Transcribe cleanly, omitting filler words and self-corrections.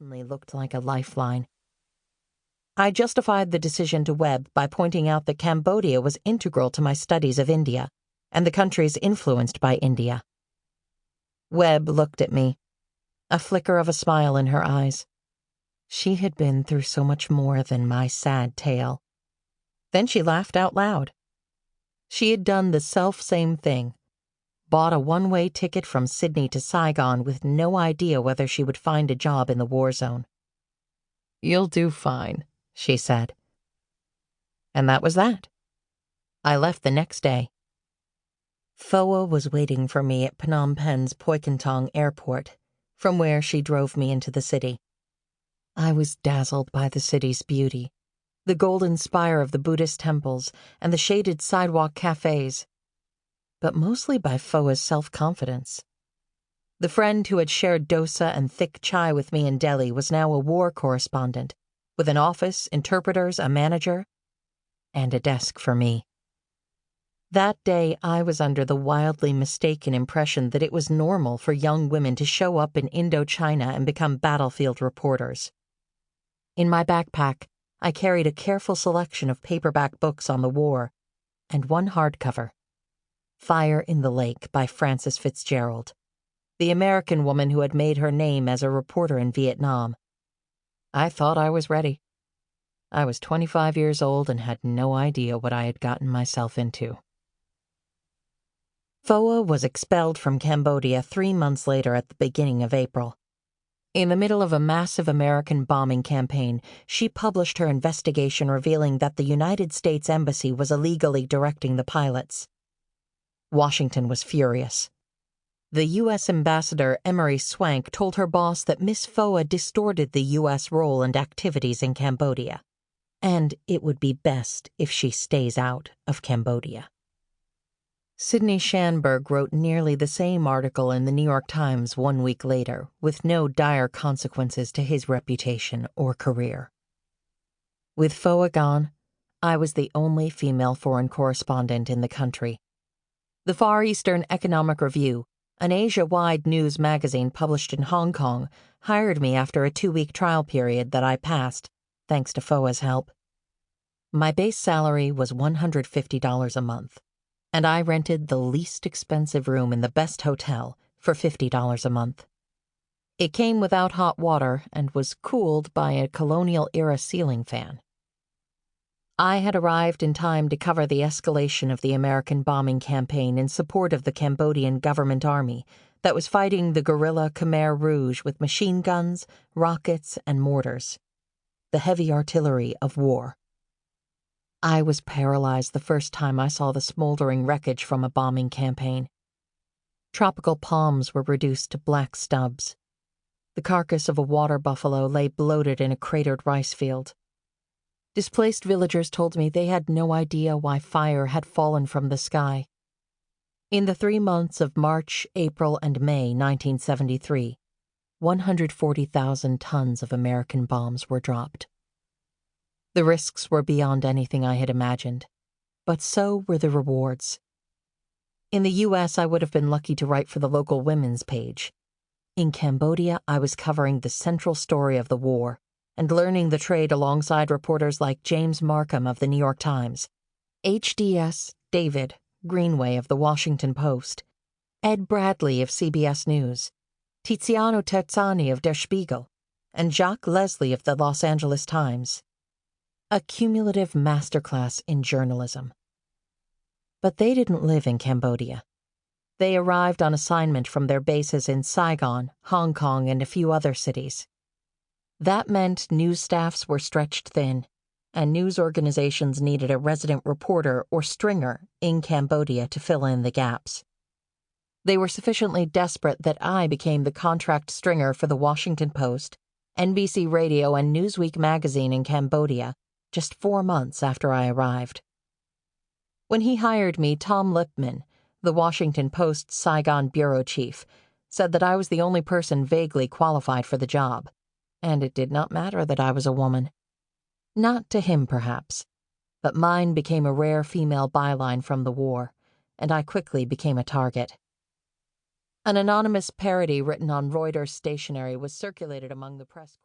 suddenly looked like a lifeline. I justified the decision to Webb by pointing out that Cambodia was integral to my studies of India, and the countries influenced by India. Webb looked at me, a flicker of a smile in her eyes. She had been through so much more than my sad tale. Then she laughed out loud. She had done the self-same thing, bought a one-way ticket from Sydney to Saigon with no idea whether she would find a job in the war zone. "You'll do fine," she said. And that was that. I left the next day. Phoa was waiting for me at Phnom Penh's Poikintong airport, from where she drove me into the city. I was dazzled by the city's beauty, the golden spire of the Buddhist temples and the shaded sidewalk cafes, but mostly by Phoa's self-confidence. The friend who had shared dosa and thick chai with me in Delhi was now a war correspondent, with an office, interpreters, a manager, and a desk for me. That day, I was under the wildly mistaken impression that it was normal for young women to show up in Indochina and become battlefield reporters. In my backpack, I carried a careful selection of paperback books on the war, and one hardcover, Fire in the Lake by Frances FitzGerald, the American woman who had made her name as a reporter in Vietnam. I thought I was ready. I was 25 years old and had no idea what I had gotten myself into. Phoa was expelled from Cambodia 3 months later at the beginning of April. In the middle of a massive American bombing campaign, she published her investigation revealing that the United States Embassy was illegally directing the pilots. Washington was furious. The U.S. ambassador Emery Swank told her boss that Miss Phoa distorted the U.S. role and activities in Cambodia, and it would be best if she stays out of Cambodia. Sidney Schanberg wrote nearly the same article in the New York Times 1 week later, with no dire consequences to his reputation or career. With Phoa gone, I was the only female foreign correspondent in the country. The Far Eastern Economic Review, an Asia-wide news magazine published in Hong Kong, hired me after a 2-week trial period that I passed, thanks to Phoa's help. My base salary was $150 a month, and I rented the least expensive room in the best hotel for $50 a month. It came without hot water and was cooled by a colonial-era ceiling fan. I had arrived in time to cover the escalation of the American bombing campaign in support of the Cambodian government army that was fighting the guerrilla Khmer Rouge with machine guns, rockets, and mortars, the heavy artillery of war. I was paralyzed the first time I saw the smoldering wreckage from a bombing campaign. Tropical palms were reduced to black stubs. The carcass of a water buffalo lay bloated in a cratered rice field. Displaced villagers told me they had no idea why fire had fallen from the sky. In the 3 months of March, April, and May 1973, 140,000 tons of American bombs were dropped. The risks were beyond anything I had imagined, but so were the rewards. In the U.S., I would have been lucky to write for the local women's page. In Cambodia, I was covering the central story of the war and learning the trade alongside reporters like James Markham of the New York Times, HDS David Greenway of the Washington Post, Ed Bradley of CBS News, Tiziano Terzani of Der Spiegel, and Jacques Leslie of the Los Angeles Times. A cumulative masterclass in journalism. But they didn't live in Cambodia. They arrived on assignment from their bases in Saigon, Hong Kong, and a few other cities. That meant news staffs were stretched thin, and news organizations needed a resident reporter or stringer in Cambodia to fill in the gaps. They were sufficiently desperate that I became the contract stringer for the Washington Post, NBC Radio, and Newsweek magazine in Cambodia just 4 months after I arrived. When he hired me, Tom Lipman, the Washington Post's Saigon bureau chief, said that I was the only person vaguely qualified for the job, and it did not matter that I was a woman. Not to him, perhaps, but mine became a rare female byline from the war, and I quickly became a target. An anonymous parody written on Reuters stationery was circulated among the press corps.